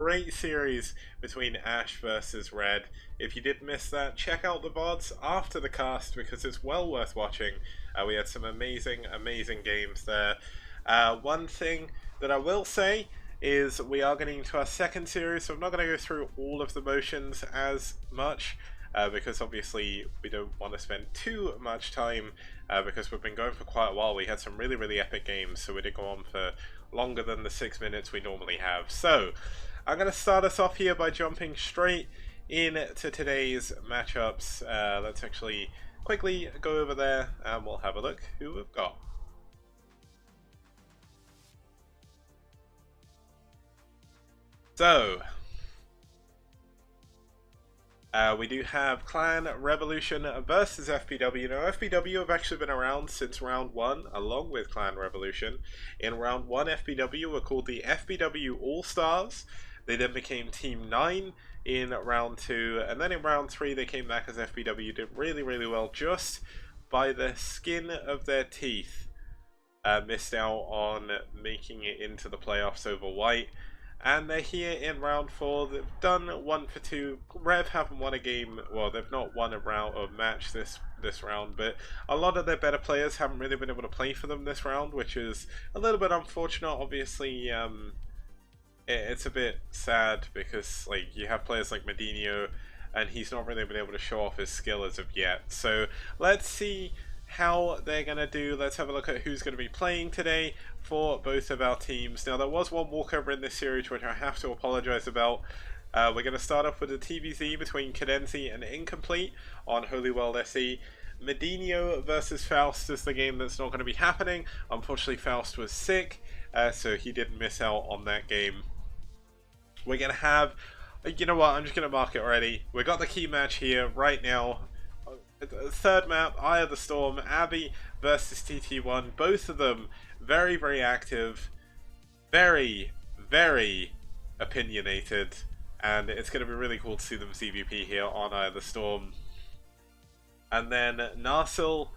great series between Ash versus Red. If you did miss that, check out the VODs after the cast because it's well worth watching. We had some amazing games there. One thing that I will say is we are getting into our second series, so I'm not going to go through all of the motions as much. Because obviously we don't want to spend too much time because we've been going for quite a while. We had some really epic games, so we did go on for longer than the 6 minutes we normally have. So I'm going to start us off here by jumping straight into today's matchups. Let's actually quickly go over there and we'll have a look who we've got. So we do have Clan Revolution versus FBW. Now, FBW have actually been around since round 1, along with Clan Revolution. In round 1, FBW were called the FBW All-Stars. They then became Team 9 in round 2, and then in round 3 they came back as FBW, did really well, just by the skin of their teeth. Missed out on making it into the playoffs over White. And they're here in round 4. They've done 1 for 2. ReV haven't won a game. Well, they've not won a round or match this round, but a lot of their better players haven't really been able to play for them this round, which is a little bit unfortunate. Obviously, it's a bit sad because like you have players like Medinho, and he's not really been able to show off his skill as of yet. So let's see how they're going to do. Let's have a look at who's going to be playing today for both of our teams. Now, there was one walkover in this series which I have to apologize about. We're going to start off with a TVZ between Cadenzi and Incomplete on Holy World SE. Medinho versus Faust is the game that's not going to be happening. Unfortunately, Faust was sick, so he didn't miss out on that game. We're going to have, you know what, I'm just going to mark it already. We've got the key match here right now. Third map, Eye of the Storm, Abby versus TT1. Both of them very active, very opinionated, and it's going to be really cool to see them CVP here on Eye of the Storm. And then Narsil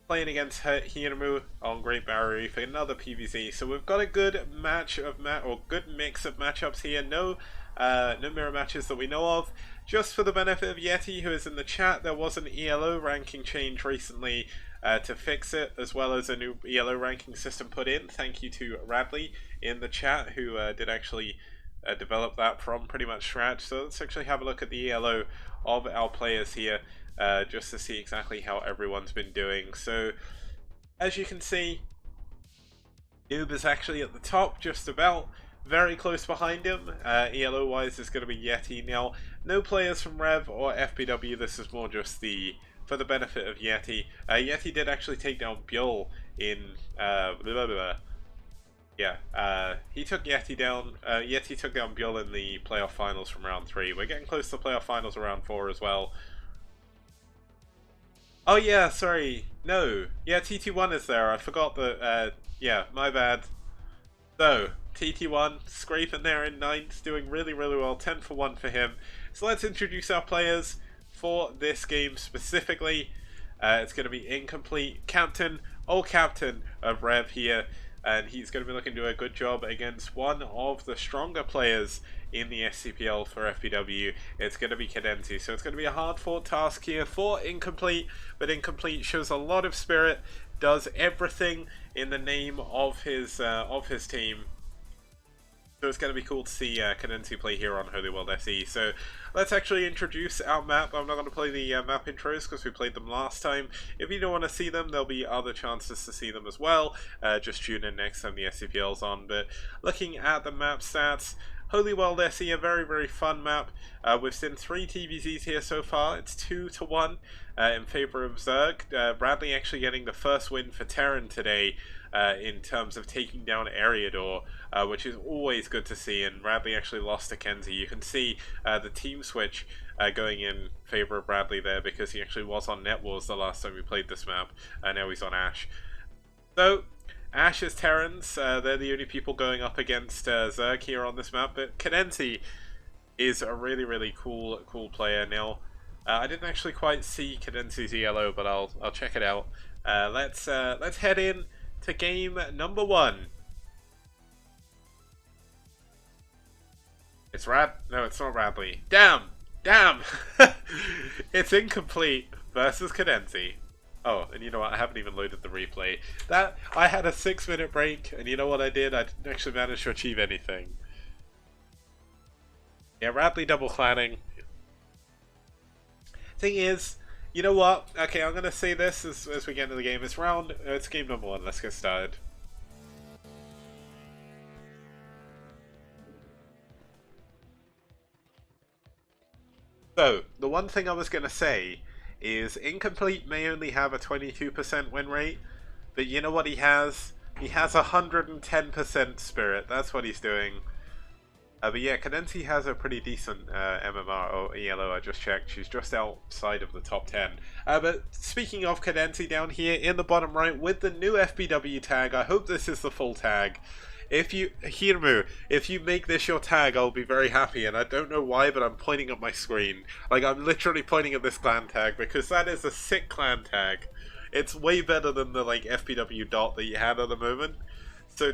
playing against Hiramu on Great Barrier Reef, another PvZ. So we've got a good match of good mix of matchups here. No mirror matches that we know of. Just for the benefit of Yeti, who is in the chat, there was an ELO ranking change recently to fix it, as well as a new ELO ranking system put in. Thank you to Radley in the chat, who did actually develop that from pretty much scratch. So let's actually have a look at the ELO of our players here, just to see exactly how everyone's been doing. So, as you can see, Noob is actually at the top, just about. Very close behind him, ELO wise, is going to be Yeti. Now, no players from ReV or FBW, this is more just for the benefit of Yeti. Yeti did actually take down Bjol in, he took Yeti down, Yeti took down Bjol in the playoff finals from round 3. We're getting close to the playoff finals of round 4 as well. Oh yeah, sorry, no, yeah, TT1 is there, I forgot that, yeah, my bad. So, TT1 scraping there in 9th, doing really well, 10 for 1 for him. So let's introduce our players for this game specifically. It's going to be Incomplete, captain of ReV here, and he's going to be looking to do a good job against one of the stronger players in the STPL for FBW. It's going to be Cadenzi, so it's going to be a hard-fought task here for Incomplete, but Incomplete shows a lot of spirit, does everything in the name of his team. So it's going to be cool to see Cadenzi play here on Holy World SE. So let's actually introduce our map. I'm not going to play the map intros because we played them last time. If you don't want to see them, there'll be other chances to see them as well. Just tune in next time the SCPL's on. But looking at the map stats, Holy World SE, a very fun map. We've seen 3 TVZs here so far. It's 2 to 1 in favor of Zerg. Bradley actually getting the first win for Terran today in terms of taking down Ariador, which is always good to see. And Bradley actually lost to Kenzie. You can see the team switch going in favor of Bradley there because he actually was on Net Wars the last time we played this map, and now he's on Ash. So Ash is Terrans, they're the only people going up against Zerg here on this map, but Cadenzi is a really cool player. Now, I didn't actually quite see Cadenzi's ELO, but I'll check it out. Let's head in to game number 1. It's Rad. No, it's not Radley. Damn! Damn! It's incomplete versus Cadenzi. Oh, and you know what? I haven't even loaded the replay. I had a 6-minute break, and you know what I did? I didn't actually manage to achieve anything. Yeah, Radley double cladding. Thing is, you know what? Okay, I'm gonna say this as we get into the game. It's game number 1. Let's get started. So, the one thing I was gonna say is Incomplete may only have a 22% win rate, but you know what he has? He has 110% spirit. That's what he's doing. But yeah, Cadenzi has a pretty decent MMR or ELO. I just checked. She's just outside of the top 10. But speaking of Cadenzi, down here in the bottom right with the new FBW tag, I hope this is the full tag. If you, Hirmu, if you make this your tag, I'll be very happy, and I don't know why, but I'm pointing at my screen. Like, I'm literally pointing at this clan tag, because that is a sick clan tag. It's way better than the, like, FBW dot that you had at the moment. So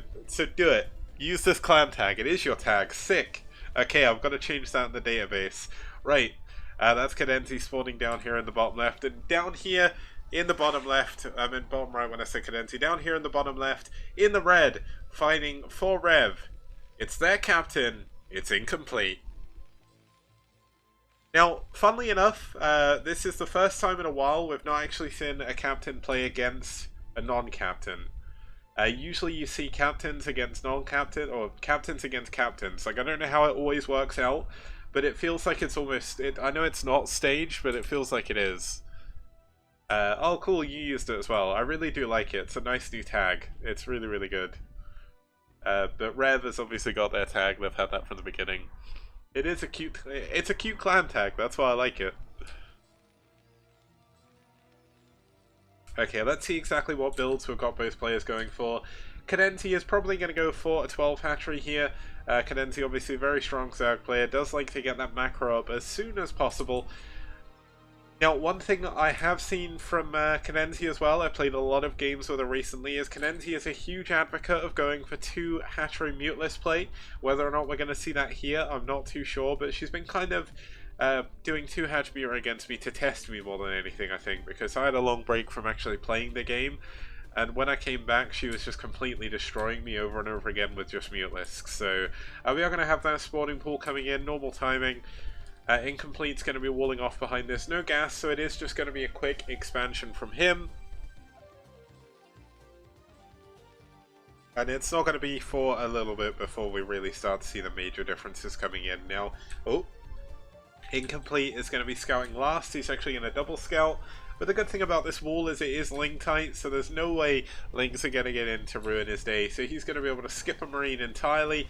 do it. Use this clan tag. It is your tag. Sick. Okay, I'm going to change that in the database. Right. That's Cadenzi spawning down here in the bottom left. And down here in the bottom left, I'm in bottom right when I say Cadenzi. Down here in the bottom left, in the red, fighting for ReV. It's their captain. It's Incomplete. Now, funnily enough, this is the first time in a while we've not actually seen a captain play against a non-captain. Usually you see captains against non-captain, or captains against captains. Like, I don't know how it always works out, but it feels like it's almost... I know it's not staged, but it feels like it is. Oh, cool, you used it as well. I really do like it. It's a nice new tag. It's really, really good. But ReV has obviously got their tag. They've had that from the beginning. It's a cute clan tag. That's why I like it. Okay, let's see exactly what builds we've got both players going for. Cadenzi is probably going to go for a 12 hatchery here. Cadenzi, obviously a very strong Zerg player, does like to get that macro up as soon as possible. Now, one thing I have seen from Cadenzi as well, I played a lot of games with her recently, is Cadenzi is a huge advocate of going for 2 hatchery muteless play. Whether or not we're going to see that here, I'm not too sure, but she's been kind of doing 2 hatch mirror against me to test me more than anything, I think, because I had a long break from actually playing the game, and when I came back she was just completely destroying me over and over again with just mutelisks. So we are going to have that spawning pool coming in, normal timing. Incomplete's going to be walling off behind this, no gas, so it is just going to be a quick expansion from him. And it's not going to be for a little bit before we really start to see the major differences coming in. Now, oh, Incomplete is going to be scouting last. He's actually going to double scout. But the good thing about this wall is it is Ling tight, so there's no way Lings are going to get in to ruin his day. So he's going to be able to skip a Marine entirely,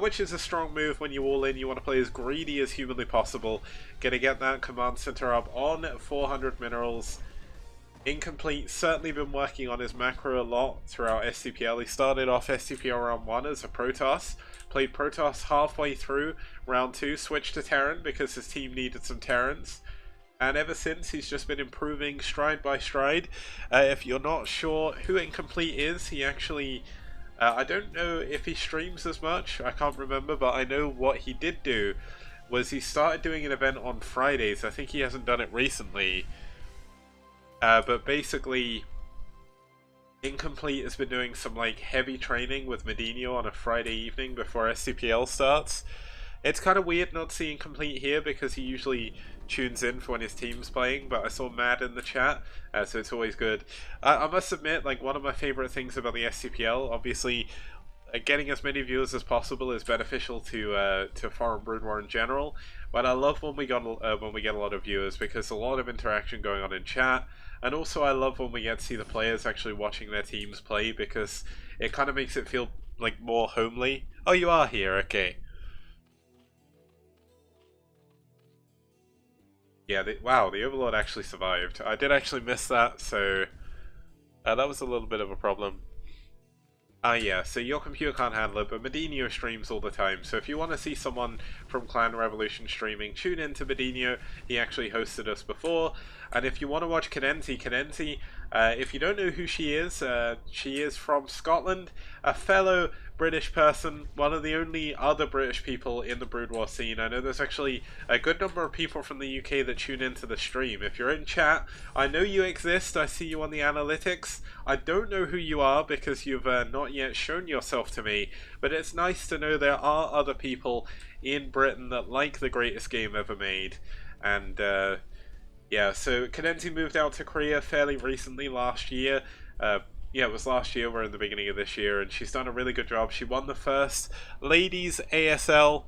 which is a strong move when you all in. You want to play as greedy as humanly possible. Going to get that command center up on 400 minerals. Incomplete certainly been working on his macro a lot throughout STPL. He started off STPL round 1 as a Protoss, played Protoss halfway through round 2, switched to Terran because his team needed some Terrans, and ever since he's just been improving stride by stride. If you're not sure who Incomplete is, he actually, I don't know if he streams as much, I can't remember, but I know what he did do was he started doing an event on Fridays. I think he hasn't done it recently. But basically, Incomplete has been doing some like heavy training with Medino on a Friday evening before STPL starts. It's kind of weird not seeing Incomplete here because he usually tunes in for when his team's playing, but I saw Mad in the chat, so it's always good. I must admit, like, one of my favorite things about the STPL, obviously, getting as many viewers as possible is beneficial to Foreign Brood War in general, but I love when we get a lot of viewers because a lot of interaction going on in chat. And also I love when we get to see the players actually watching their teams play because it kind of makes it feel like more homely. Oh, you are here, okay. Yeah, wow, the Overlord actually survived. I did actually miss that, so that was a little bit of a problem. Yeah, so your computer can't handle it, but Medino streams all the time, so if you want to see someone from Clan Revolution streaming, tune in to Medino. He actually hosted us before. And if you want to watch Cadenzi, If you don't know who she is from Scotland, a fellow British person, one of the only other British people in the Brood War scene. I know there's actually a good number of people from the UK that tune into the stream. If you're in chat, I know you exist, I see you on the analytics. I don't know who you are because you've not yet shown yourself to me, but it's nice to know there are other people in Britain that like the greatest game ever made. And yeah, so Kadenti moved out to Korea fairly recently, last year. Yeah, it was last year, we're in the beginning of this year, and she's done a really good job. She won the first Ladies ASL,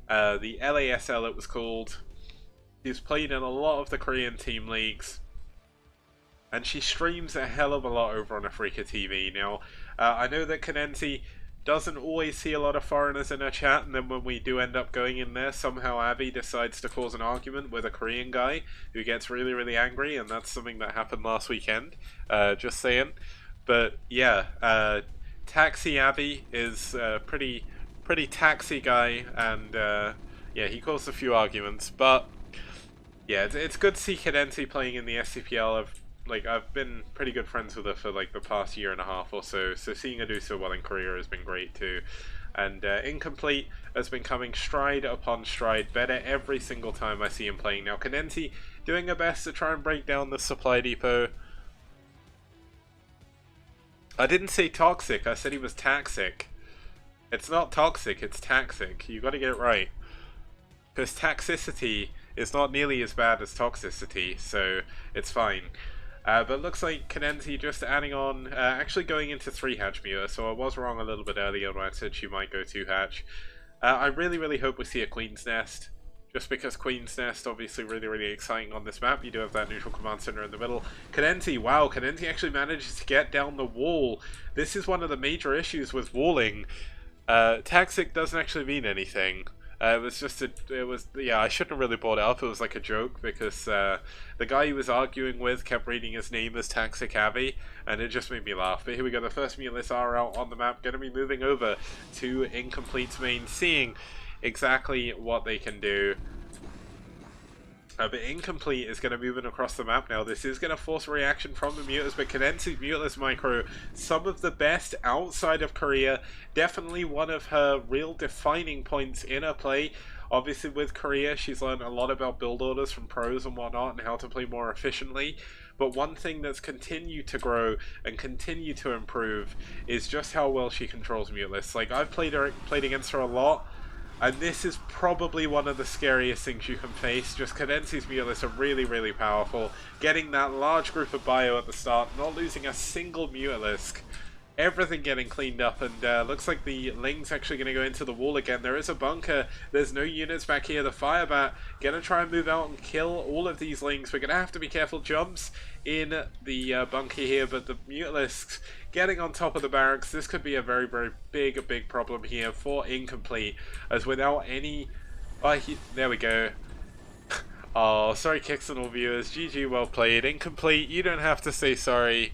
the LASL it was called. She's played in a lot of the Korean team leagues, and she streams a hell of a lot over on Afrika TV. Now, I know that Kadenti doesn't always see a lot of foreigners in her chat, and then when we do end up going in there, somehow Abby decides to cause an argument with a Korean guy who gets really, really angry, and that's something that happened last weekend, just saying. But yeah, Taxi Abby is a pretty taxi guy, and yeah, he caused a few arguments, but yeah, it's good to see Kadenti playing in the STPL. I've been pretty good friends with her for like the past year and a half or so, so seeing her do so well in Korea has been great too. And Incomplete has been coming stride upon stride, better every single time I see him playing. Now Kadenti doing her best to try and break down the supply depot. I didn't say toxic, I said he was taxic. It's not toxic, it's taxic. You gotta get it right. Because toxicity is not nearly as bad as toxicity, so it's fine. But it looks like Kadenti just adding on, actually going into 3-hatch Muir, so I was wrong a little bit earlier when I said she might go 2-hatch. I really hope we see a Queen's Nest, just because Queen's Nest obviously really exciting on this map. You do have that neutral command center in the middle. Kadenti, wow, Kadenti actually manages to get down the wall. This is one of the major issues with walling. Taxic doesn't actually mean anything. It was just yeah, I shouldn't have really brought it up. It was like a joke because the guy he was arguing with kept reading his name as Taxic Abby, and it just made me laugh. But here we go, the first Muteless are out on the map, going to be moving over to Incomplete's main, seeing exactly what they can do. But Incomplete is going to move in across the map now. This is going to force a reaction from the Muteless, but Kadenti's Muteless micro, some of the best outside of Korea. Definitely one of her real defining points in her play. Obviously with Korea, she's learned a lot about build orders from pros and whatnot and how to play more efficiently. But one thing that's continued to grow and continue to improve is just how well she controls Muteless. Like, I've played against her a lot, and this is probably one of the scariest things you can face. Just Kadenti's Muteless are really powerful. Getting that large group of bio at the start, not losing a single Mutalisk. Everything getting cleaned up, and looks like the Ling's actually going to go into the wall again. There is a bunker. There's no units back here. The Firebat going to try and move out and kill all of these Lings. We're going to have to be careful. Jumps in the bunker here, but the Mutalisks getting on top of the barracks. This could be a very big problem here for Incomplete, as without any... there we go. Oh, sorry Kicks and all viewers. GG, well played. Incomplete, you don't have to say sorry.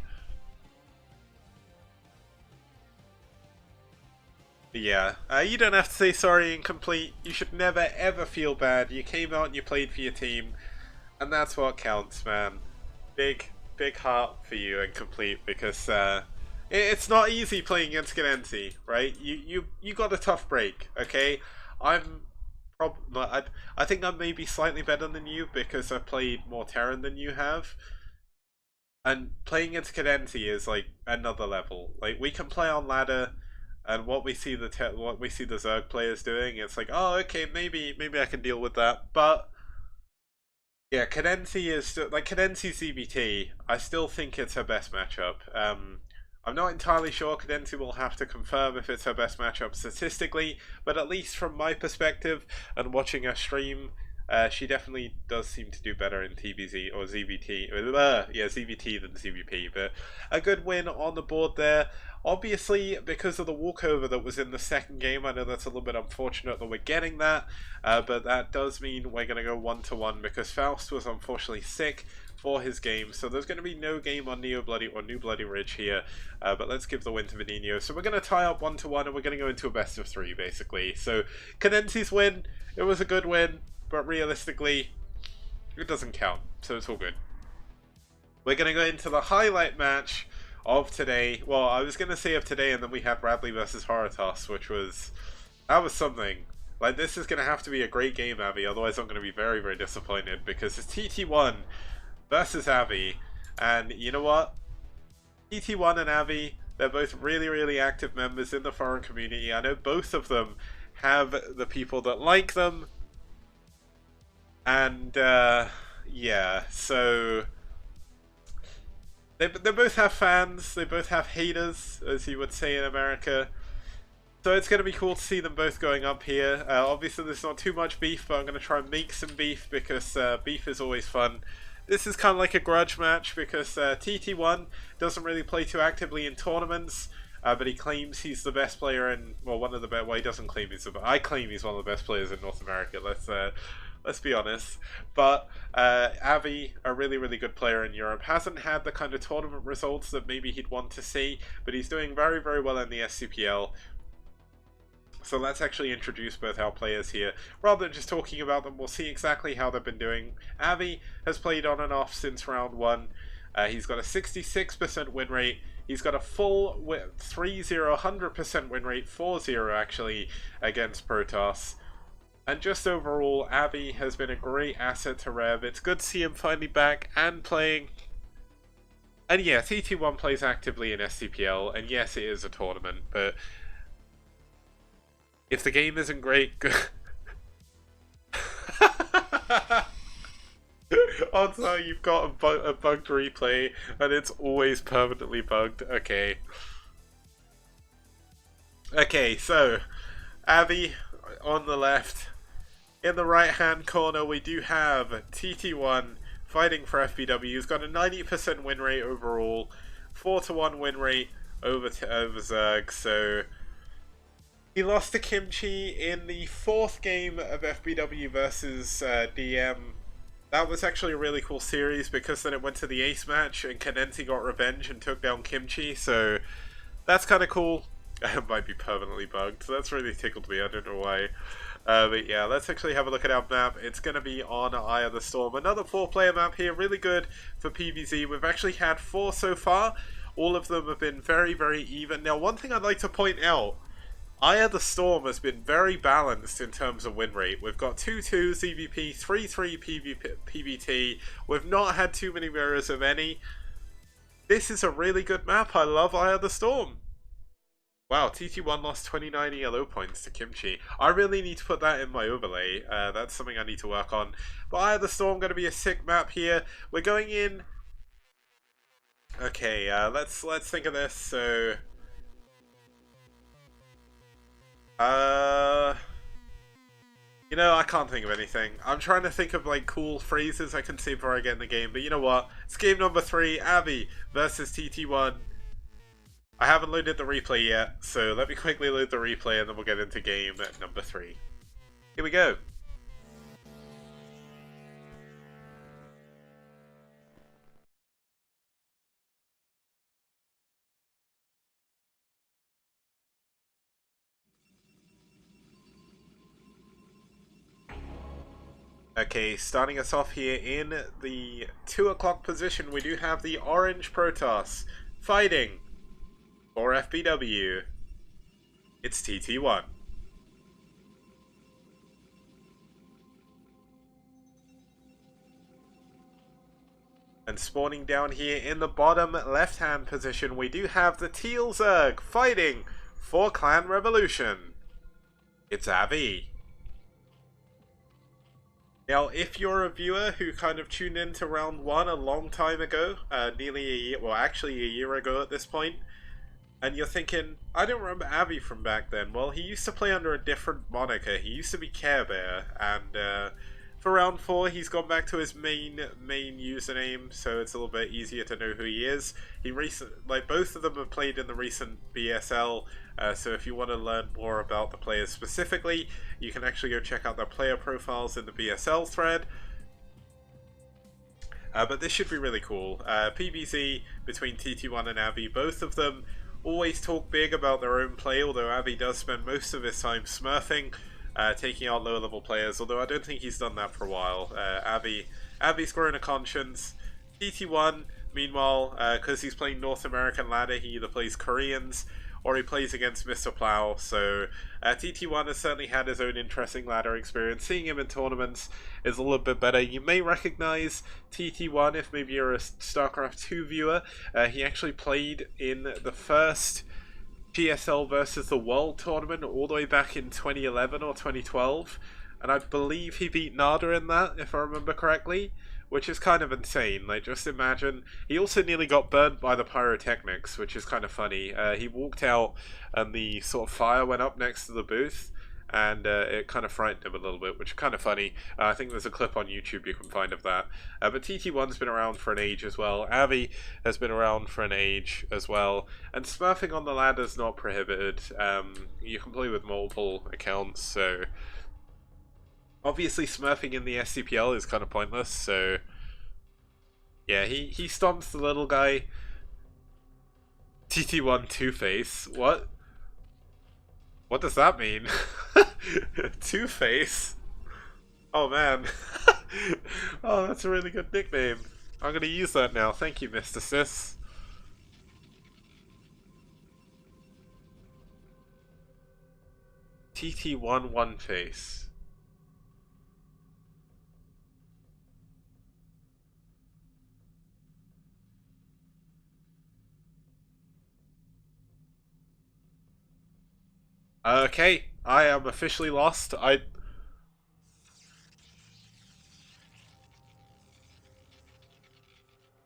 Yeah, you don't have to say sorry, Incomplete. You should never ever feel bad. You came out and you played for your team, and that's what counts, man. Big heart for you, Incomplete, because it's not easy playing against Kadenti, right? You got a tough break, okay? I think I'm maybe slightly better than you because I've played more Terran than you have. And playing against Kadenti is like another level. Like, we can play on ladder, and what we see the Zerg players doing, it's like, oh, okay, maybe I can deal with that. But yeah, Kadenti is still, like, Kadenti's ZBT, I still think it's her best matchup. I'm not entirely sure. Kadenti will have to confirm if it's her best matchup statistically, but at least from my perspective and watching her stream, she definitely does seem to do better in TBZ or ZBT. Yeah, ZBT than ZBP, but a good win on the board there. Obviously, because of the walkover that was in the second game, I know that's a little bit unfortunate that we're getting that, but that does mean we're going to go 1-1 because Faust was unfortunately sick for his game, so there's going to be no game on New Bloody Ridge here, but let's give the win to Veneno. So we're going to tie up 1-1 and we're going to go into a best of 3 basically. So Kadenti's win, it was a good win, but realistically it doesn't count, so it's all good. we're going to go into the highlight match of today. Well, I was going to say of today, and then we had Bradley versus Horatoss, which was... that was something. Like, this is going to have to be a great game, Abby, otherwise I'm going to be very, very disappointed, because it's TT1 versus Abby, and you know what? TT1 and Abby, they're both really, really active members in the foreign community. I know both of them have the people that like them, and yeah, so they both have fans, they both have haters, as you would say in America. So it's going to be cool to see them both going up here. Obviously there's not too much beef, but I'm going to try and make some beef because beef is always fun. This is kind of like a grudge match because TT1 doesn't really play too actively in tournaments, but he claims he's the best player in, well, one of the best, well, he doesn't claim he's the best, I claim he's one of the best players in North America, let's be honest. But Avi, a really, really good player in Europe, hasn't had the kind of tournament results that maybe he'd want to see, but he's doing very, very well in the STPL. So let's actually introduce both our players here. Rather than just talking about them, we'll see exactly how they've been doing. Avi has played on and off since round 1. He's got a 66% win rate. He's got a full 3-0, 100% win rate, 4-0 actually, against Protoss. And just overall, Avi has been a great asset to ReV. It's good to see him finally back and playing. And yeah, TT1 plays actively in STPL, and yes, it is a tournament, but... if the game isn't great, good. Also, you've got a bugged replay, and it's always permanently bugged. Okay. Okay, so, Abby on the left. In the right-hand corner, we do have TT1 fighting for FBW. He's got a 90% win rate overall, 4-1 win rate over Zerg, so... he lost to Kimchi in the 4th game of FBW versus DM. That was actually a really cool series because then it went to the ace match and Kanenti got revenge and took down Kimchi, so that's kind of cool. It might be permanently bugged, so that's really tickled me, I don't know why. But yeah, let's actually have a look at our map. It's going to be on Eye of the Storm. Another 4-player map here, really good for PvZ. We've actually had 4 so far. All of them have been very, very even. Now, one thing I'd like to point out, Eye of the Storm has been very balanced in terms of win rate. We've got 2-2 ZVP, 3-3 PVT. We've not had too many mirrors of any. This is a really good map. I love Eye of the Storm. Wow, TT1 lost 29 ELO points to Kimchi. I really need to put that in my overlay. That's something I need to work on. But Eye of the Storm going to be a sick map here. We're going in... okay, let's think of this. So... you know, I can't think of anything. I'm trying to think of like cool phrases I can say before I get in the game, but you know what? It's game number 3, Abby versus TT1. I haven't loaded the replay yet, so let me quickly load the replay and then we'll get into game number 3. Here we go. Okay, starting us off here in the 2 o'clock position, we do have the orange Protoss fighting for FBW. It's TT1. And spawning down here in the bottom left-hand position, we do have the Teal Zerg fighting for Clan Revolution. It's Avi. Now, if you're a viewer who kind of tuned into round 1 a long time ago, nearly a year, well actually a year ago at this point, and you're thinking, I don't remember Avi from back then. Well, he used to play under a different moniker. He used to be Care Bear, and for round 4 he's gone back to his main username, so it's a little bit easier to know who he is. Like both of them have played in the recent BSL, so if you want to learn more about the players specifically, you can actually go check out their player profiles in the BSL thread. But this should be really cool. PvZ between TT1 and Avi, both of them always talk big about their own play, although Avi does spend most of his time smurfing, taking out lower level players, although I don't think he's done that for a while. Avi's grown a conscience. TT1 Meanwhile, because he's playing North American ladder, he either plays Koreans or he plays against Mr. Plow. So TT1 has certainly had his own interesting ladder experience. Seeing him in tournaments is a little bit better. You may recognize TT1 if maybe you're a StarCraft 2 viewer. He actually played in the first GSL versus the World tournament all the way back in 2011 or 2012. And I believe he beat Nada in that, if I remember correctly. Which is kind of insane. Like, just imagine. He also nearly got burned by the pyrotechnics, which is kind of funny. He walked out and the sort of fire went up next to the booth, and it kind of frightened him a little bit, which is kind of funny. I think there's a clip on YouTube you can find of that. But TT1's been around for an age as well. Avi has been around for an age as well. And smurfing on the ladder's not prohibited. You can play with multiple accounts, so... Obviously, smurfing in the STPL is kind of pointless, so... Yeah, he stomps the little guy. TT1 Two-Face. What? What does that mean? Two-Face? Oh, man. Oh, that's a really good nickname. I'm gonna use that now. Thank you, Mr. Sis. TT1 One-Face. Okay, I am officially lost.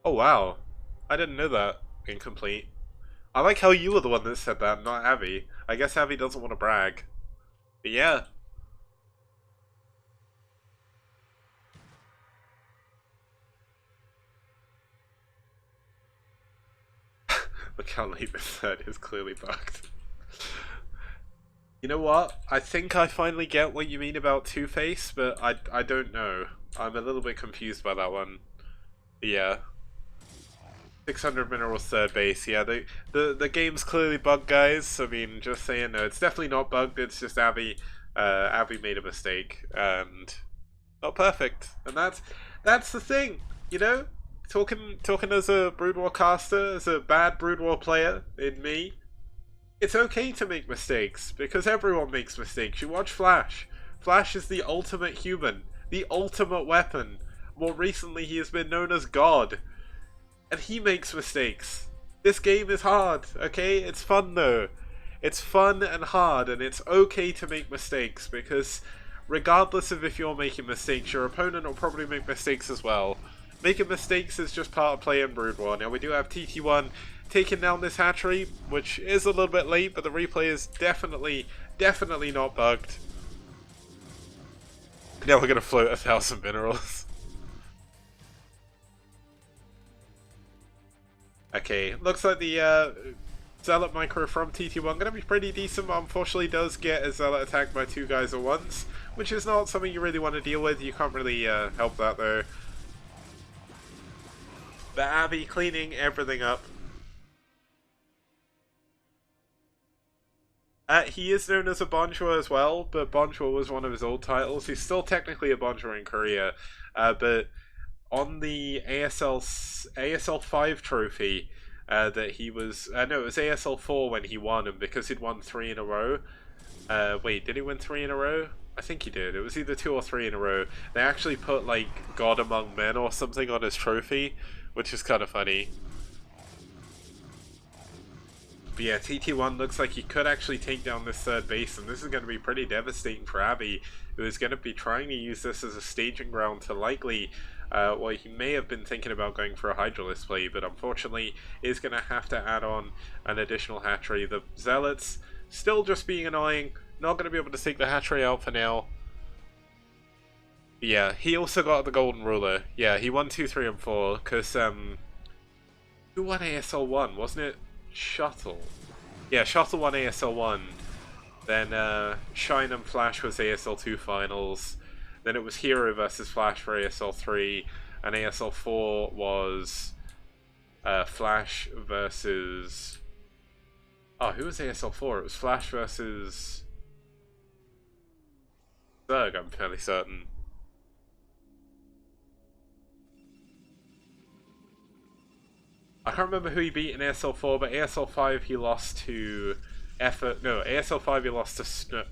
Oh wow. I didn't know that. Incomplete. I like how you were the one that said that, not Abby. I guess Abby doesn't want to brag. But yeah. Look how late this third is clearly bugged. You know what? I think I finally get what you mean about Two-Face, but I don't know. I'm a little bit confused by that one. But yeah. 600 minerals third base. Yeah, the game's clearly bugged, guys. I mean, just saying, no, it's definitely not bugged. It's just Abby made a mistake and not perfect, and that's the thing, you know. Talking as a Brood War caster, as a bad Brood War player in me, it's okay to make mistakes because everyone makes mistakes. You watch Flash. Flash is the ultimate human, the ultimate weapon. More recently, he has been known as God. And he makes mistakes. This game is hard, okay? It's fun though. It's fun and hard, and it's okay to make mistakes because regardless of if you're making mistakes, your opponent will probably make mistakes as well. Making mistakes is just part of playing Brood War. Now we do have TT1 taking down this hatchery, which is a little bit late, but the replay is definitely not bugged. Now we're gonna float 1,000 minerals. Okay, looks like the Zealot micro from TT1 going to be pretty decent, but unfortunately does get a Zealot attacked by two guys at once, which is not something you really want to deal with. You can't really help that though. But Abby cleaning everything up. He is known as a Bonjour as well, but Bonjour was one of his old titles. He's still technically a Bonjour in Korea, but on the ASL 5 trophy that he was... no, it was ASL 4 when he won, and because he'd won 3 in a row... wait, did he win 3 in a row? I think he did. It was either 2 or 3 in a row. They actually put, like, God Among Men or something on his trophy, which is kind of funny. But yeah, TT1 looks like he could actually take down this third base, and this is going to be pretty devastating for Abby, who is going to be trying to use this as a staging ground to likely... well, he may have been thinking about going for a Hydralisk play, but unfortunately is going to have to add on an additional hatchery. The Zealots still just being annoying, not going to be able to take the hatchery out for now. Yeah, he also got the Golden Ruler. Yeah, he won 2, 3, and 4, because, who won ASL 1? Wasn't it Shuttle? Yeah, Shuttle won ASL 1. Then, Shine and Flash was ASL 2 finals. Then it was Hero versus Flash for ASL 3, and ASL 4 was Flash versus... Oh, who was ASL 4? It was Flash versus... Zerg, I'm fairly certain. I can't remember who he beat in ASL 4, but ASL 5 he lost to Effort. No, ASL 5 he lost to Snow.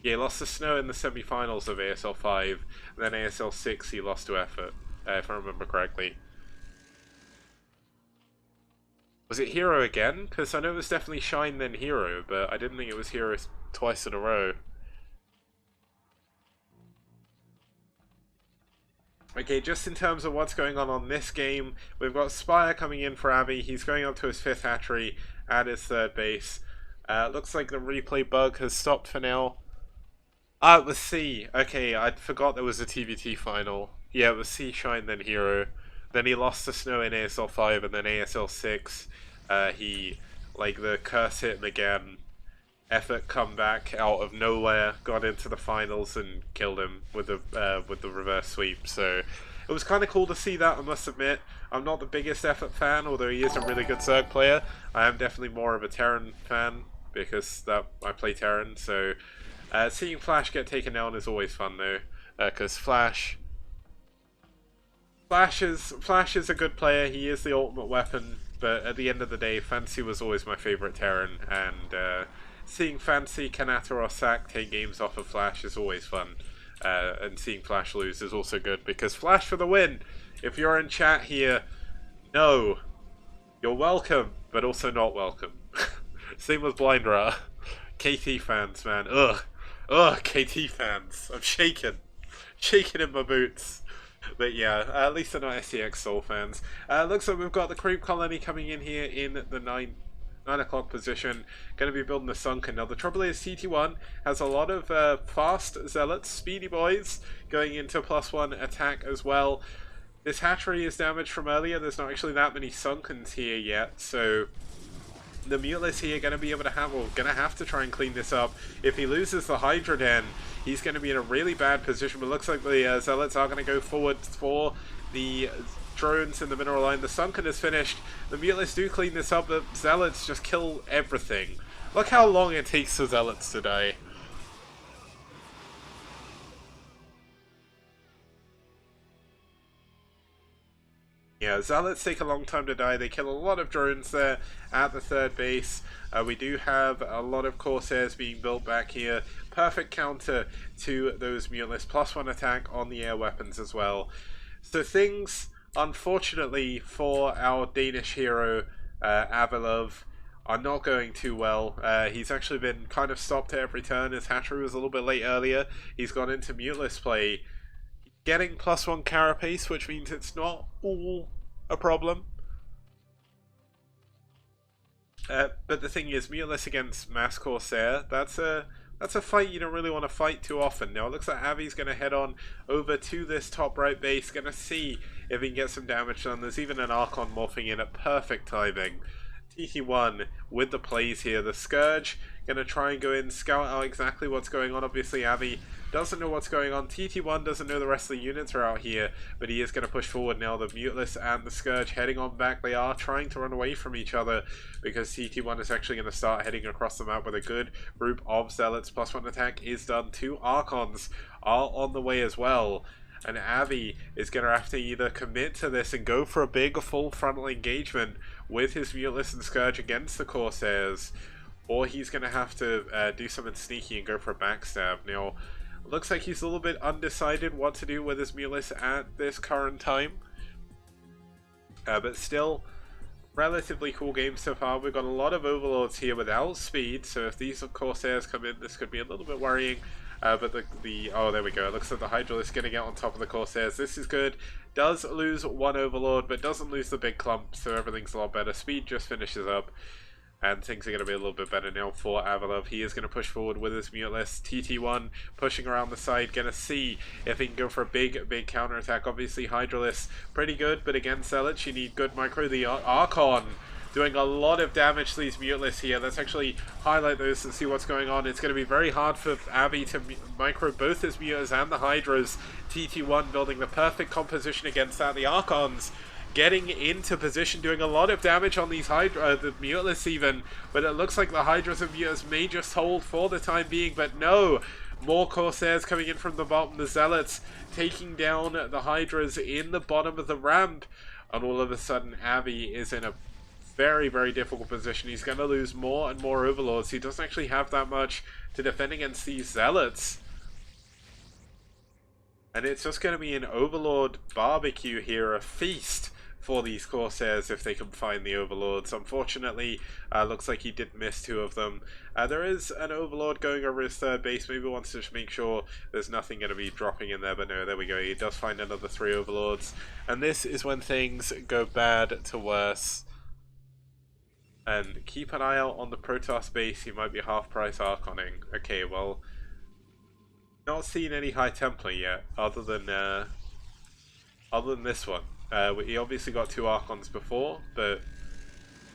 Yeah, he lost to Snow in the semi-finals of ASL 5, and then ASL 6 he lost to Effort, if I remember correctly. Was it Hero again? Because I know it was definitely Shine then Hero, but I didn't think it was Hero twice in a row. Okay, just in terms of what's going on this game, we've got Spire coming in for Abby. He's going up to his 5th hatchery at his 3rd base. Looks like the replay bug has stopped for now. Ah, it was C. Okay, I forgot there was a TVT final. Yeah, it was C, Shine, then Hero. Then he lost to Snow in ASL 5, and then ASL 6. The curse hit him again. Effort come back out of nowhere, got into the finals and killed him with the reverse sweep. So it was kind of cool to see that, I must admit. I'm not the biggest Effort fan, although he is a really good Zerg player. I am definitely more of a Terran fan because I play Terran. So seeing Flash get taken down is always fun though, because Flash is a good player. He is the ultimate weapon, but at the end of the day, Fancy was always my favorite Terran, and seeing Fancy, Kanata, or Sack take games off of Flash is always fun. And seeing Flash lose is also good, because Flash for the win! If you're in chat here, no. You're welcome, but also not welcome. Same with Blindra. KT fans, man. Ugh. Ugh, KT fans. I'm shaking. Shaking in my boots. But yeah, at least they're not STX Soul fans. Looks like we've got the Creep Colony coming in here in the 9 o'clock position, going to be building the Sunken. Now the trouble is TT1 has a lot of fast Zealots, speedy boys, going into +1 attack as well. This hatchery is damaged from earlier. There's not actually that many Sunkens here yet, so the Muteless here going to have to try and clean this up. If he loses the Hydra Den, he's going to be in a really bad position, but it looks like the Zealots are going to go forward for the drones in the mineral line. The Sunken is finished. The Muteless do clean this up, but Zealots just kill everything. Look how long it takes for Zealots to die. Yeah, Zealots take a long time to die. They kill a lot of drones there at the 3rd base. We do have a lot of Corsairs being built back here. Perfect counter to those Muteless. +1 attack on the air weapons as well. So things, unfortunately for our Danish hero, Avalov, are not going too well. He's actually been kind of stopped at every turn. His hatchery was a little bit late earlier. He's gone into Muteless play. Getting +1 carapace, which means it's not all a problem. But the thing is, Muteless against Mass Corsair, that's a fight you don't really want to fight too often. Now it looks like Avi's going to head on over to this top right base, going to see if he can get some damage done. There's even an Archon morphing in at perfect timing. TT1 with the plays here. The Scourge going to try and go in, scout out exactly what's going on. Obviously Avi doesn't know what's going on. TT1 doesn't know the rest of the units are out here, but he is going to push forward now. The Muteless and the Scourge heading on back. They are trying to run away from each other because TT1 is actually going to start heading across the map with a good group of Zealots. +1 attack is done. 2 Archons are on the way as well. And Avi is going to have to either commit to this and go for a big full frontal engagement with his Muteless and Scourge against the Corsairs, or he's going to have to do something sneaky and go for a backstab. Now, looks like he's a little bit undecided what to do with his Muteless at this current time. But still, relatively cool game so far. We've got a lot of Overlords here without speed, so if these Corsairs come in, this could be a little bit worrying. But oh, there we go. It looks like the Hydralisk getting out on top of the Corsairs. This is good. Does lose 1 Overlord, but doesn't lose the big clump, so everything's a lot better. Speed just finishes up, and things are going to be a little bit better now for Avalov. He is going to push forward with his Muteless. TT1 pushing around the side, going to see if he can go for a big counterattack. Obviously, Hydralisk pretty good, but against Zealots, you need good micro. The Archon doing a lot of damage to these Muteless here. Let's actually highlight those and see what's going on. It's going to be very hard for Avi to micro both his Mutas and the Hydras. TT1 building the perfect composition against that. The Archons getting into position, doing a lot of damage on these the Muteless even, but it looks like the Hydras and Mutas may just hold for the time being, but no! More Corsairs coming in from the bottom. The Zealots taking down the Hydras in the bottom of the ramp. and all of a sudden Avi is in a very, very difficult position. He's going to lose more and more overlords. He doesn't actually have that much to defend against these zealots. And it's just going to be an overlord barbecue here, a feast for these Corsairs if they can find the overlords. Unfortunately, looks like he did miss 2 of them. There is an overlord going over his 3rd base. Maybe wants to just make sure there's nothing going to be dropping in there, but no, there we go. He does find another 3 overlords. And this is when things go bad to worse. And keep an eye out on the Protoss base. He might be half-price Archoning. Okay, well, not seen any High Templar yet, other than this one. He obviously got 2 Archons before, but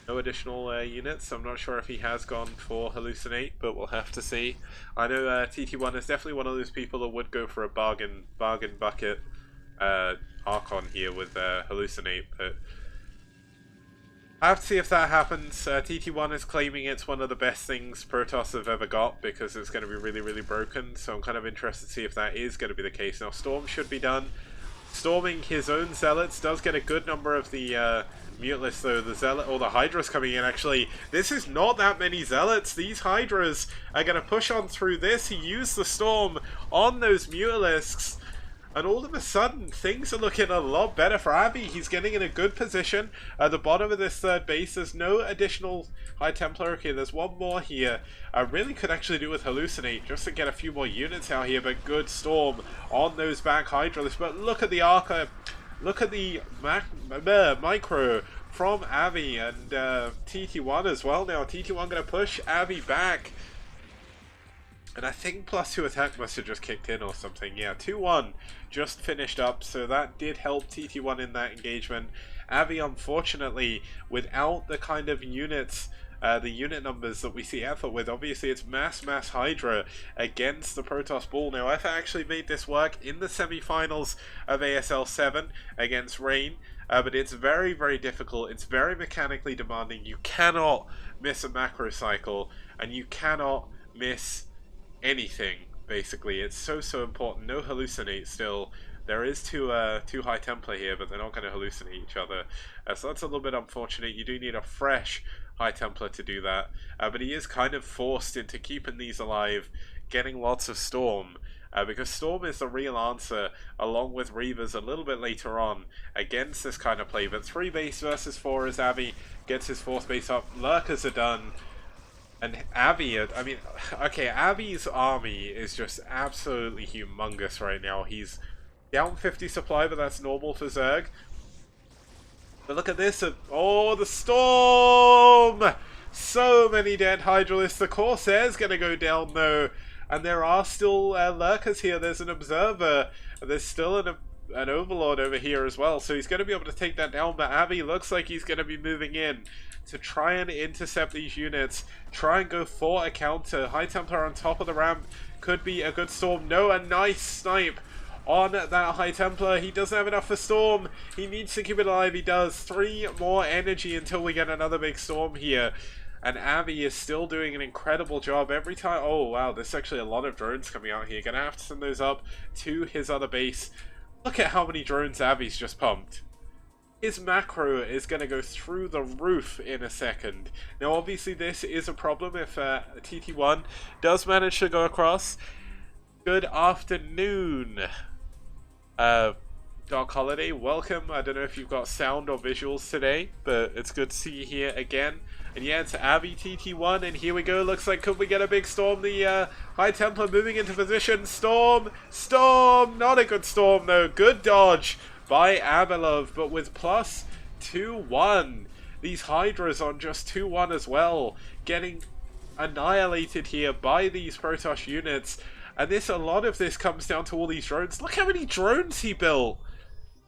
no additional units. I'm not sure if he has gone for Hallucinate, but we'll have to see. I know TT1 is definitely one of those people that would go for a bargain bucket Archon here with Hallucinate, but I have to see if that happens. TT1 is claiming it's one of the best things Protoss have ever got because it's going to be really, really broken. So I'm kind of interested to see if that is going to be the case. Now, Storm should be done. Storming his own zealots does get a good number of the Mutalists, though. The zealot or the Hydras coming in. Actually, this is not that many zealots. These Hydras are going to push on through this. He used the Storm on those Mutalisks. And all of a sudden, things are looking a lot better for Avi. He's getting in a good position. At the bottom of this 3rd base, there's no additional High Templar. Okay, there's one more here. I really could actually do with Hallucinate just to get a few more units out here, but good Storm on those back Hydralists. But look at the Arca. Look at the micro from Avi and TT1 as well now. TT1 going to push Avi back. And I think +2 attack must have just kicked in or something. Yeah, 2-1 just finished up, so that did help TT1 in that engagement. Avi, unfortunately, without the kind of units, the unit numbers that we see effort with, obviously it's mass Hydra against the Protoss Bull. Now, Effort actually made this work in the semi-finals of ASL 7 against Rain, but it's very, very difficult. It's very mechanically demanding. You cannot miss a macro cycle, and you cannot miss anything, basically. It's so important. No Hallucinate still. There is two High Templar here, but they're not going to hallucinate each other. So that's a little bit unfortunate. You do need a fresh High Templar to do that. But he is kind of forced into keeping these alive, getting lots of Storm. Because Storm is the real answer, along with Reavers a little bit later on, against this kind of play. But 3 base versus 4 as Avi gets his 4th base up. Lurkers are done. And Avi, I mean, okay, Avi's army is just absolutely humongous right now. He's down 50 supply, but that's normal for Zerg. But look at this. Oh, the Storm! So many dead Hydralists. The Corsair's going to go down, though. And there are still Lurkers here. There's an Observer. There's still an Overlord over here as well. So he's going to be able to take that down. But Avi looks like he's going to be moving in to try and intercept these units, try and go for a counter. High Templar on top of the ramp could be a good Storm. No, a nice snipe on that High Templar. He doesn't have enough for Storm. He needs to keep it alive. He does. 3 more energy until we get another big Storm here. And Avi is still doing an incredible job every time. Oh, wow, there's actually a lot of drones coming out here. Gonna have to send those up to his other base. Look at how many drones Avi's just pumped. His macro is going to go through the roof in a second. Now, obviously, this is a problem if TT1 does manage to go across. Good afternoon, Dark Holiday. Welcome. I don't know if you've got sound or visuals today, but it's good to see you here again. And yeah, it's Avi TT1, and here we go. Looks like could we get a big Storm? The High Templar moving into position. Storm! Storm! Not a good Storm, though. Good dodge by Avilov, but with plus 2-1. These Hydras on just 2-1 as well, getting annihilated here by these Protoss units. And a lot of this comes down to all these drones. Look how many drones he built.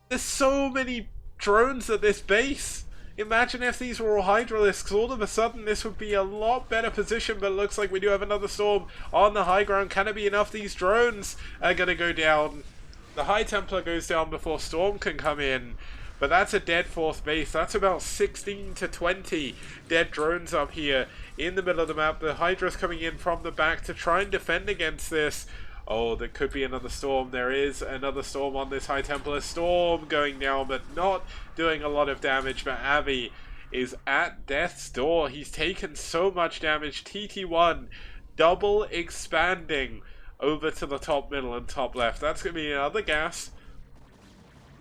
There's so many drones at this base. Imagine if these were all Hydralisks. All of a sudden this would be a lot better position, but it looks like we do have another Storm on the high ground. Can it be enough? These drones are going to go down. The High Templar goes down before Storm can come in, but that's a dead 4th base. That's about 16 to 20 dead drones up here in the middle of the map. The Hydra's coming in from the back to try and defend against this. Oh, there could be another storm. There is another storm on this High Templar. Storm going down, but not doing a lot of damage. But Avi is at death's door. He's taken so much damage. TT1 double expanding over to the top middle and top left. That's going to be another gas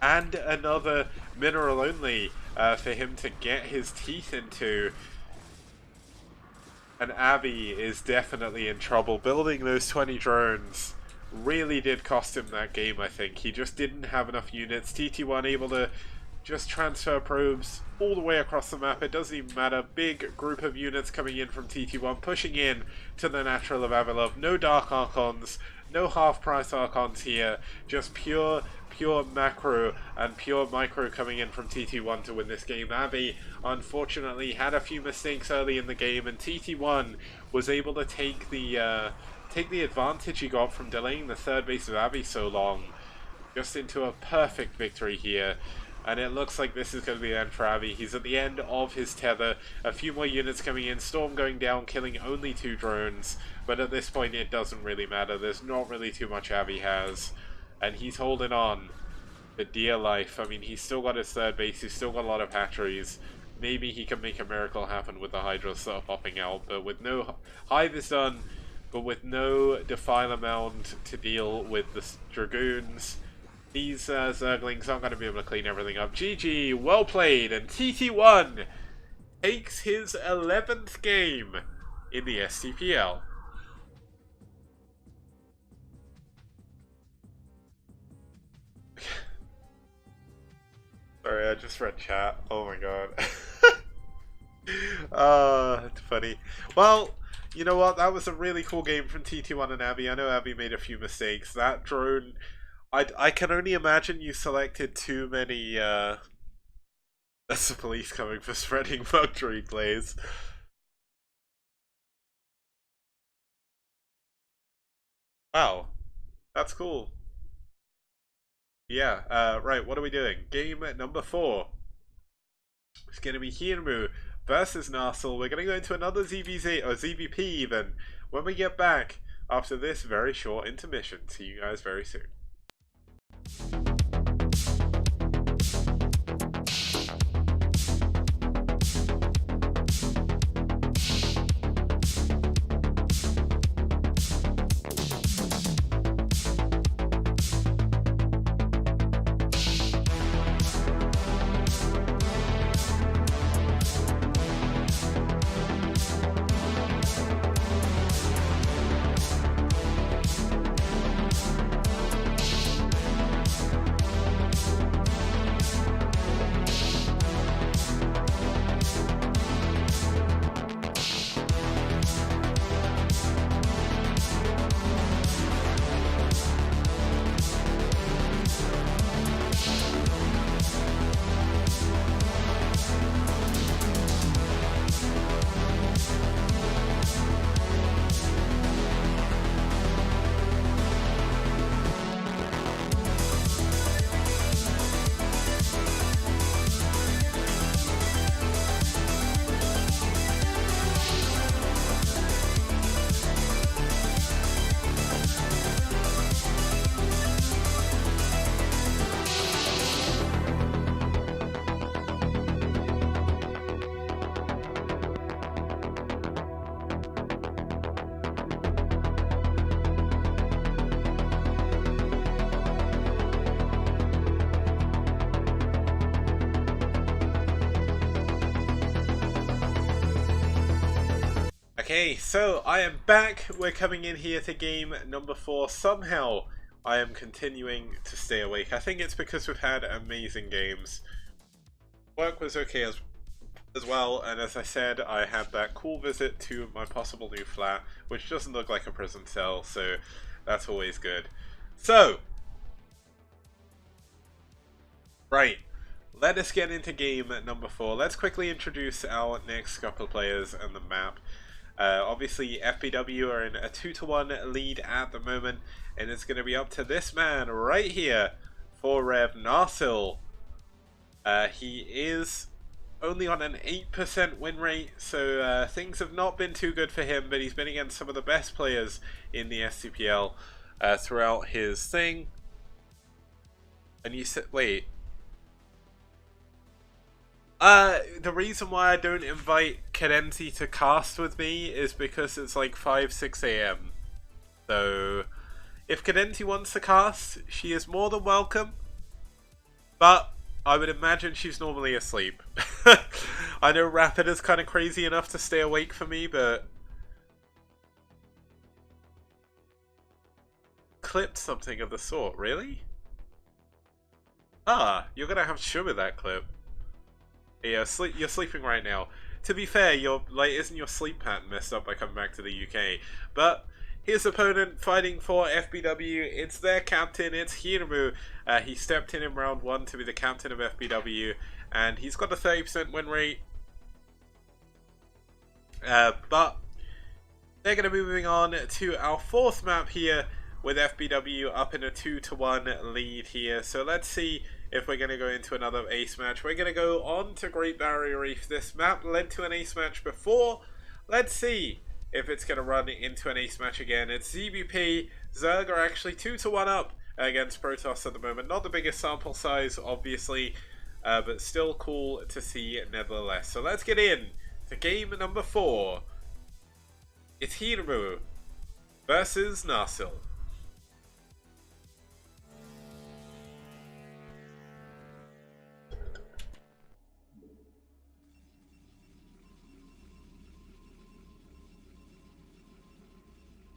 and another mineral only for him to get his teeth into. And Avi is definitely in trouble. Building those 20 drones really did cost him that game, I think. He just didn't have enough units. TT1 able to just transfer probes all the way across the map. It doesn't even matter. Big group of units coming in from TT1, pushing in to the Natural of Avilov. No Dark Archons, no half-price Archons here. Just pure macro and pure micro coming in from TT1 to win this game. Avi, unfortunately, had a few mistakes early in the game, and TT1 was able to take the advantage he got from delaying the third base of Avi so long, just into a perfect victory here. And it looks like this is going to be the end for Avi. He's at the end of his tether. A few more units coming in. Storm going down, killing only 2 drones. But at this point, it doesn't really matter. There's not really too much Avi has. And he's holding on for dear life. I mean, he's still got his third base. He's still got a lot of hatcheries. Maybe he can make a miracle happen with the Hydras that are popping out. But with no Hive is done, but with no Defiler Mound to deal with the Dragoons, these Zerglings aren't going to be able to clean everything up. GG, well played, and TT1 takes his 11th game in the STPL. Sorry, I just read chat. Oh my god. It's funny. Well, you know what? That was a really cool game from TT1 and Avi. I know Avi made a few mistakes. That drone, I can only imagine you selected too many, that's the police coming for spreading Mercury plays. Wow. That's cool. Yeah, right, what are we doing? Game number 4. It's going to be Hirmu versus Narsil. We're going to go into another ZVZ, or ZVP even, when we get back after this very short intermission. See you guys very soon. Okay, so I am back. We're coming in here to game number 4. Somehow I am continuing to stay awake. I think it's because we've had amazing games. Work was okay as well, and as I said, I had that cool visit to my possible new flat, which doesn't look like a prison cell, so that's always good. So, right, let us get into game number 4. Let's quickly introduce our next couple of players and the map. Obviously, FBW are in a 2-1 lead at the moment, and it's going to be up to this man right here for ReV, Narsil. He is only on an 8% win rate, so things have not been too good for him, but he's been against some of the best players in the STPL. throughout his thing. And you said, wait. The reason why I don't invite Cadenzi to cast with me is because it's like 5, 6 a.m. So, if Cadenzi wants to cast, she is more than welcome. But I would imagine she's normally asleep. I know Rapid is kind of crazy enough to stay awake for me, but... Clipped something of the sort, really? Ah, you're gonna have to show me that clip. Yeah, you're sleeping right now. To be fair, isn't your sleep pattern messed up by coming back to the UK? But his opponent fighting for FBW, it's their captain, it's Hiramu. He stepped in round 1 to be the captain of FBW, and he's got a 30% win rate. But they're going to be moving on to our 4th map here, with FBW up in a 2-1 lead here. So let's see if we're going to go into another ace match. We're going to go on to Great Barrier Reef. This map led to an ace match before. Let's see if it's going to run into an ace match again. It's ZBP. Zerg are actually 2-1 up against Protoss at the moment. Not the biggest sample size, obviously, but still cool to see nevertheless. So let's get in to game number 4. It's Hiramu versus Narsil.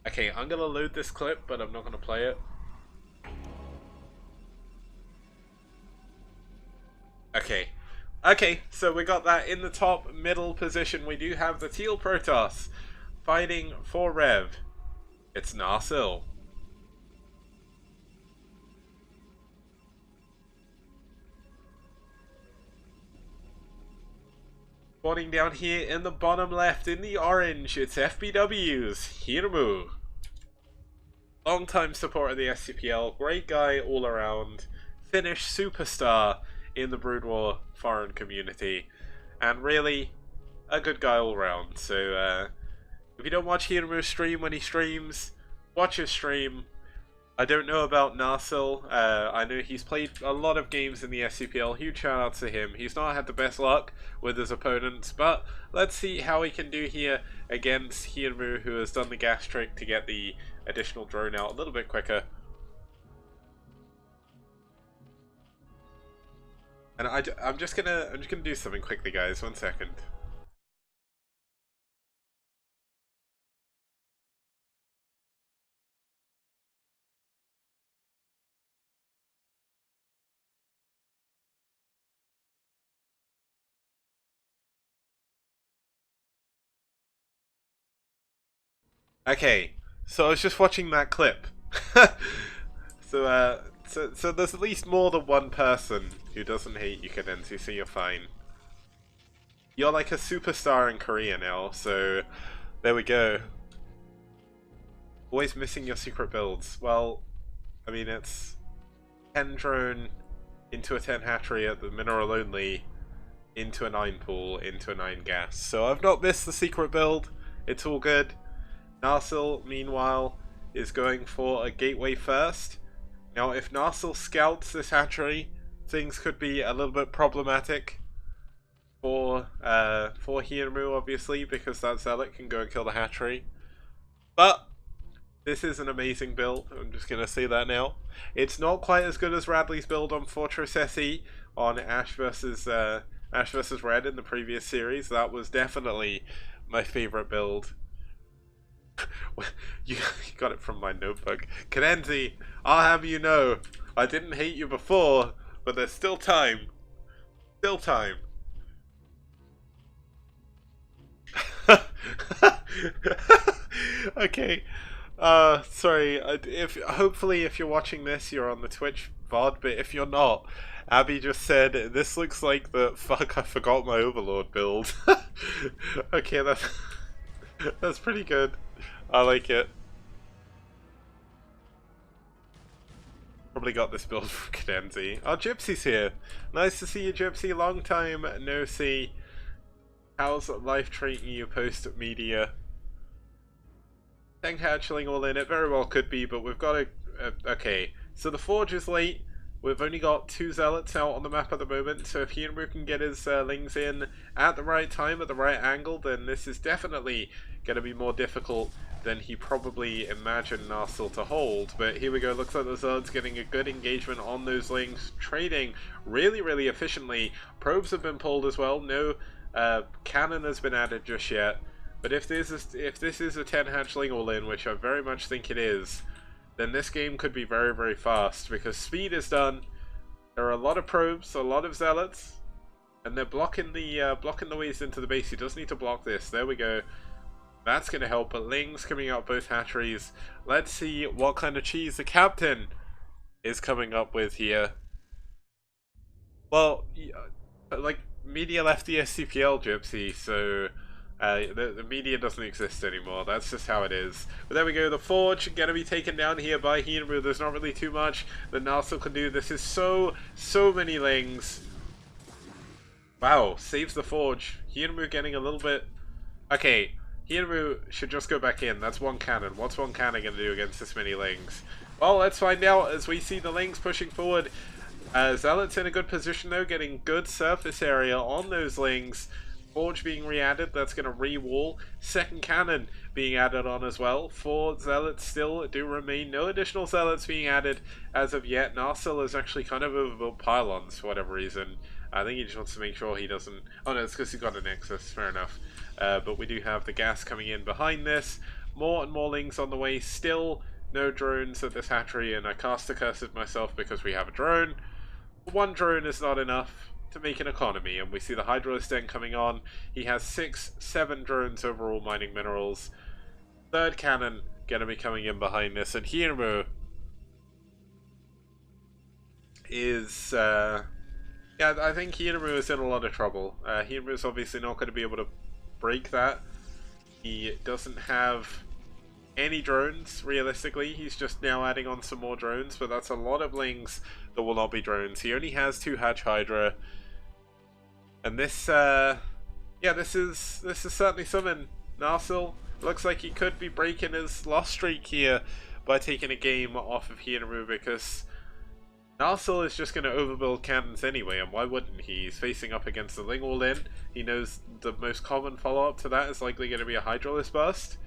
Okay, I'm gonna load this clip, but I'm not gonna play it. Okay, so we got that in the top middle position. We do have the Teal Protoss fighting for ReV. It's Narsil. Spawning down here in the bottom left in the orange, it's FBW's Hiramu. Long-time supporter of the STPL, great guy all around, Finnish superstar in the Brood War foreign community, and really a good guy all around. So if you don't watch Hiramu stream when he streams, watch his stream. I don't know about Narsil. I know he's played a lot of games in the SCPL. Huge shout out to him. He's not had the best luck with his opponents, but let's see how he can do here against Hiramu, who has done the gas trick to get the additional drone out a little bit quicker. And I'm just gonna do something quickly, guys. 1 second. Okay, so I was just watching that clip. So there's at least more than one person who doesn't hate you, Cadenzi, so you're fine. You're like a superstar in Korea now, so there we go. Always missing your secret builds. Well, I mean, it's 10 drone into a 10 hatchery at the mineral only, into a 9 pool, into a 9 gas. So I've not missed the secret build, it's all good. Narsil, meanwhile, is going for a gateway first. Now, if Narsil scouts this hatchery, things could be a little bit problematic for Hiramu, obviously, because that zealot can go and kill the hatchery. But this is an amazing build. I'm just gonna say that now. It's not quite as good as Radley's build on Fortress SE on Ash versus Red in the previous series. That was definitely my favorite build. You got it from my notebook. Cadenzi, I'll have you know, I didn't hate you before, but there's still time. Still time. Okay. Sorry. Hopefully if you're watching this, you're on the Twitch VOD, but if you're not, Abby just said, this looks like the fuck I forgot my Overlord build. Okay, that's pretty good. I like it. Probably got this build from Cadenzi. Oh, Gypsy's here. Nice to see you, Gypsy. Long time no see. How's life treating you post-media? 10 hatchling all in. It very well could be, but we've got a... okay, so the Forge is late. We've only got 2 Zealots out on the map at the moment, so if Hinru can get his Lings in at the right time, at the right angle, then this is definitely going to be more difficult than he probably imagined Narsil to hold. But here we go, looks like the Zealots getting a good engagement on those Lings, trading really, really efficiently. Probes have been pulled as well, no cannon has been added just yet. But if this is a 10 hatchling all in, which I very much think it is, then this game could be very, very fast, because speed is done. There are a lot of probes, a lot of zealots, and they're blocking the ways into the base. He does need to block this. There we go. That's going to help. But Ling's coming out both hatcheries. Let's see what kind of cheese the captain is coming up with here. Well, like, media left the STPL, Gypsy, so... the media doesn't exist anymore. That's just how it is. But there we go. The Forge going to be taken down here by Hinru. There's not really too much that Narsil can do. This is so many Lings. Wow, saves the Forge. Hinru getting a little bit... okay, Hinru should just go back in. That's one cannon. What's one cannon going to do against this many Lings? Well, let's find out as we see the Lings pushing forward. Zealot's in a good position though, getting good surface area on those Lings. Forge being re-added, that's going to re-wall. Second cannon being added on as well. 4 Zealots still do remain. No additional Zealots being added as of yet. Narsil is actually kind of overbuilt pylons for whatever reason. I think he just wants to make sure he doesn't... oh no, it's because he's got a Nexus, fair enough. But we do have the gas coming in behind this. More and more Lings on the way. Still no drones at this hatchery, and I cast a curse at myself because we have a drone. One drone is not enough to make an economy, and we see the Hydralisk Den coming on. He has 6-7 drones overall mining minerals. Third cannon gonna be coming in behind this, and Hinru is yeah, I think Hinru is in a lot of trouble. Hinru is obviously not going to be able to break that. He doesn't have any drones, realistically. He's just now adding on some more drones, but that's a lot of Lings that will not be drones. He only has 2 Hatch Hydra. And this, yeah, this is certainly something. Narsil looks like he could be breaking his loss streak here by taking a game off of Hinru, because Narsil is just going to overbuild cannons anyway, and why wouldn't he? He's facing up against the Ling all in. He knows the most common follow-up to that is likely going to be a Hydralisk burst.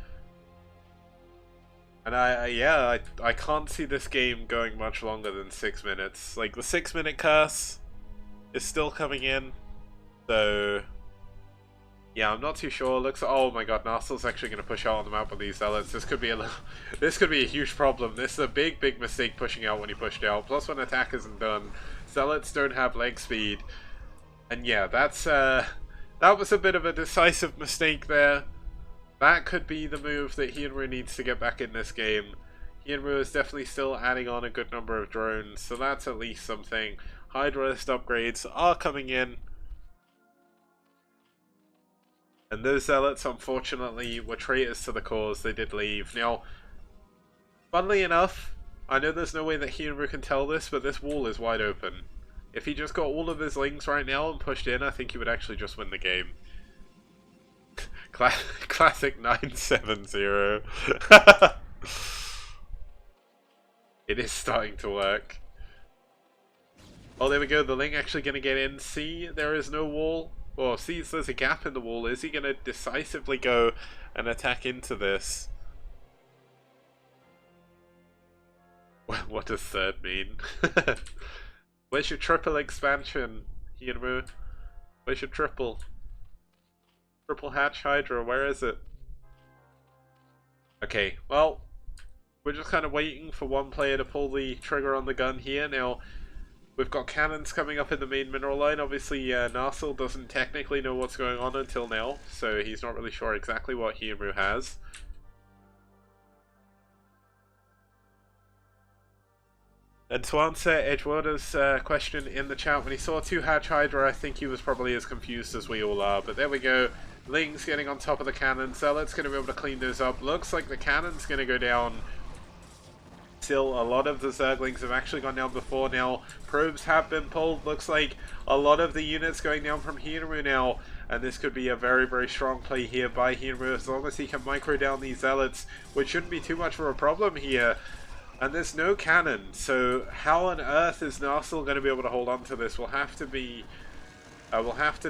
And I can't see this game going much longer than 6 minutes. Like, the 6-minute curse is still coming in. So, yeah, I'm not too sure. Looks, oh my god, Narsil's actually going to push out on the map with these Zealots. This could be a huge problem. This is a big mistake pushing out when he pushed out. Plus, when attack isn't done, Zealots don't have leg speed. And yeah, that's that was a bit of a decisive mistake there. That could be the move that Hinru needs to get back in this game. Hinru is definitely still adding on a good number of drones, so that's at least something. Hydralisk upgrades are coming in. And those Zealots, unfortunately, were traitors to the cause. They did leave. Now, funnily enough, I know there's no way that Hinru can tell this, but this wall is wide open. If he just got all of his Lings right now and pushed in, I think he would actually just win the game. Classic 970. It is starting to work. Oh, there we go. The Ling actually going to get in. See, there is no wall. Well, see, there's a gap in the wall. Is he going to decisively go and attack into this? What does third mean? Where's your triple expansion, Hinru? Where's your triple? Triple Hatch Hydra, where is it? Okay, well, we're just kind of waiting for one player to pull the trigger on the gun here. Now, we've got cannons coming up in the main mineral line. Obviously, Narsil doesn't technically know what's going on until now, so he's not really sure exactly what Hinru has. And to answer Edgewater's question in the chat, when he saw 2 Hatch Hydra, I think he was probably as confused as we all are. But there we go. Ling's getting on top of the cannons. Zealot's going to be able to clean those up. Looks like the cannon's going to go down still a lot of the Zerglings have actually gone down before now. Probes have been pulled. Looks like a lot of the units going down from Hinru now. And this could be a very, very strong play here by Hinru as long as he can micro down these Zealots, which shouldn't be too much of a problem here. And there's no cannon, so how on earth is Narsil going to be able to hold on to this? We'll have to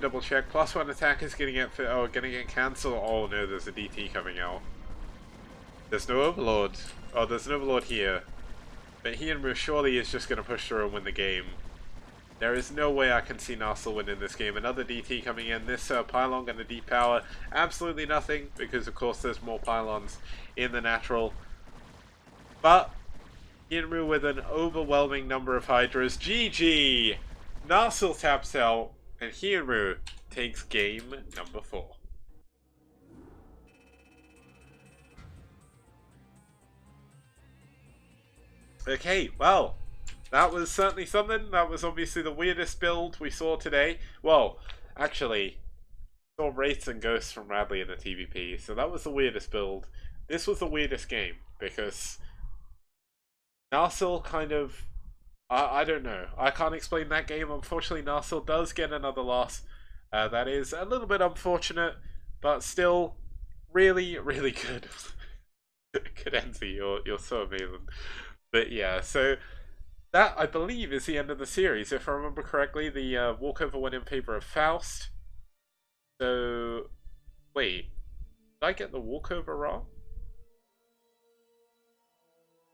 double check. +1 attack is going to get cancelled. Oh no, there's a DT coming out. There's no Overlord. Oh, there's an Overlord here. But Hinru surely is just going to push through and win the game. There is no way I can see Narsil winning this game. Another DT coming in. This pylon going to deep power absolutely nothing because of course there's more pylons in the natural. But Hinru with an overwhelming number of Hydras. GG! Narsil taps out and Hinru takes game number 4. Okay, well, that was certainly something. That was obviously the weirdest build we saw today. Well, actually, saw Wraiths and Ghosts from Radley in the TVP, so that was the weirdest build. This was the weirdest game, because Narsil kind of... I don't know. I can't explain that game. Unfortunately, Narsil does get another loss. That is a little bit unfortunate, but still really, really good. Cadenzi, you're so amazing. But yeah, so that, I believe, is the end of the series. If I remember correctly, the walkover went in favor of Faust. So, wait. Did I get the walkover wrong?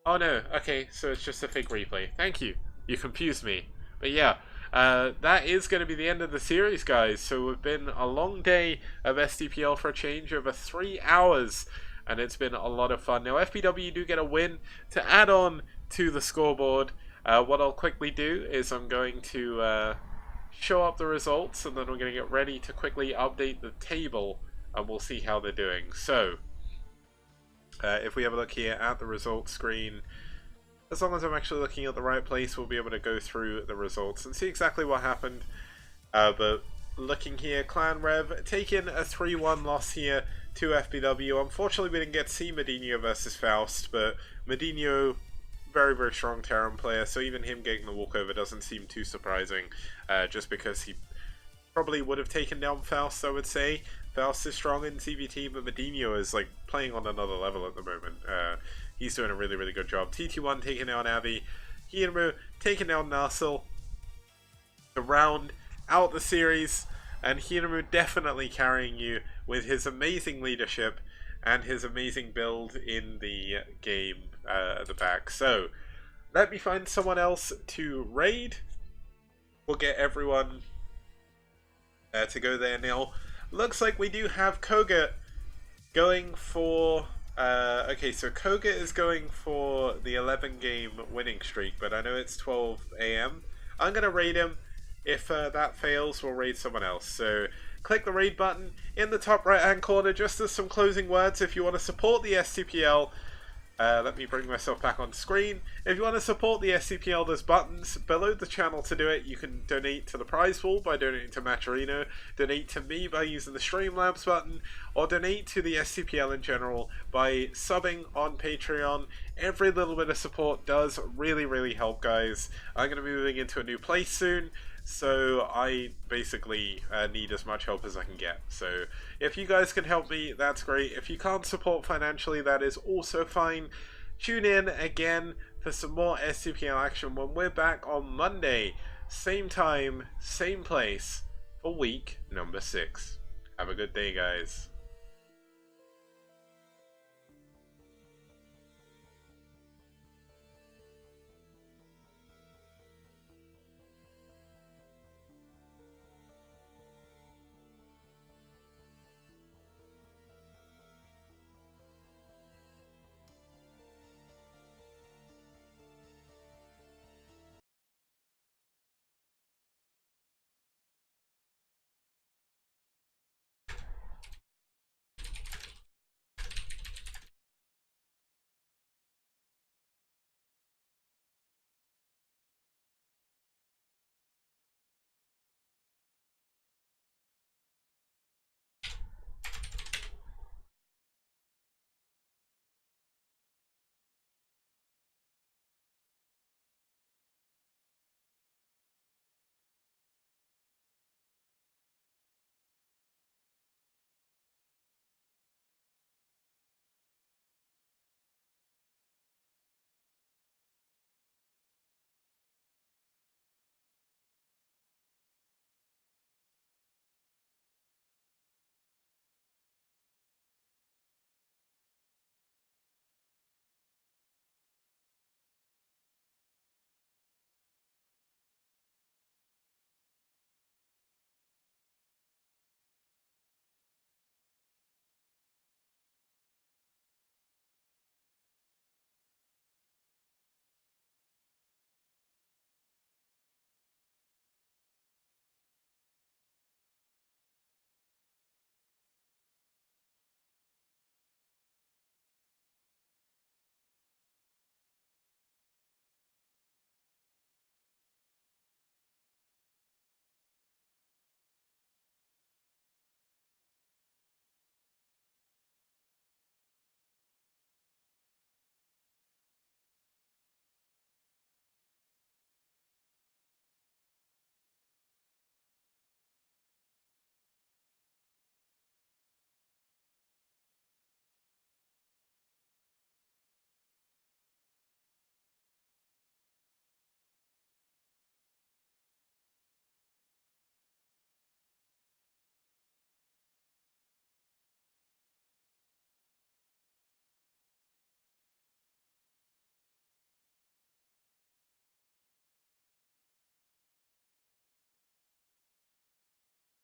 Oh no, okay, so it's just a fake replay. Thank you. You confused me. But yeah, that is going to be the end of the series, guys. So we've been a long day of STPL for a change, over 3 hours. And it's been a lot of fun. Now, FBW do get a win to add on to the scoreboard. What I'll quickly do is I'm going to show up the results, and then we're going to get ready to quickly update the table, and we'll see how they're doing. So, if we have a look here at the results screen, as long as I'm actually looking at the right place, we'll be able to go through the results and see exactly what happened. But looking here, Clan ReV taking a 3-1 loss here to FBW. Unfortunately, we didn't get to see Medinho versus Faust, but Medinho, very, very strong Terran player, so even him getting the walkover doesn't seem too surprising, just because he probably would have taken down Faust, I would say. Faust is strong in CVT, but Medinho is like playing on another level at the moment. He's doing a really, really good job. TT1 taking down Avi, Hinru taking down Narsil to round out the series, and Hinru definitely carrying you with his amazing leadership and his amazing build in the game at the back. So, let me find someone else to raid. We'll get everyone to go there now. Looks like we do have Koga going for... okay, so Koga is going for the 11-game winning streak, but I know it's 12 AM. I'm going to raid him. If that fails, we'll raid someone else. So click the raid button in the top right hand corner just as some closing words. If you want to support the STPL, let me bring myself back on screen. If you want to support the STPL, there's buttons below the channel to do it. You can donate to the prize pool by donating to Matcherino, donate to me by using the Streamlabs button, or donate to the STPL in general by subbing on Patreon. Every little bit of support does really, really help, guys. I'm going to be moving into a new place soon, so I basically need as much help as I can get. So if you guys can help me, that's great. If you can't support financially, that is also fine. Tune in again for some more STPL action when we're back on Monday. Same time, same place for week number 6. Have a good day, guys.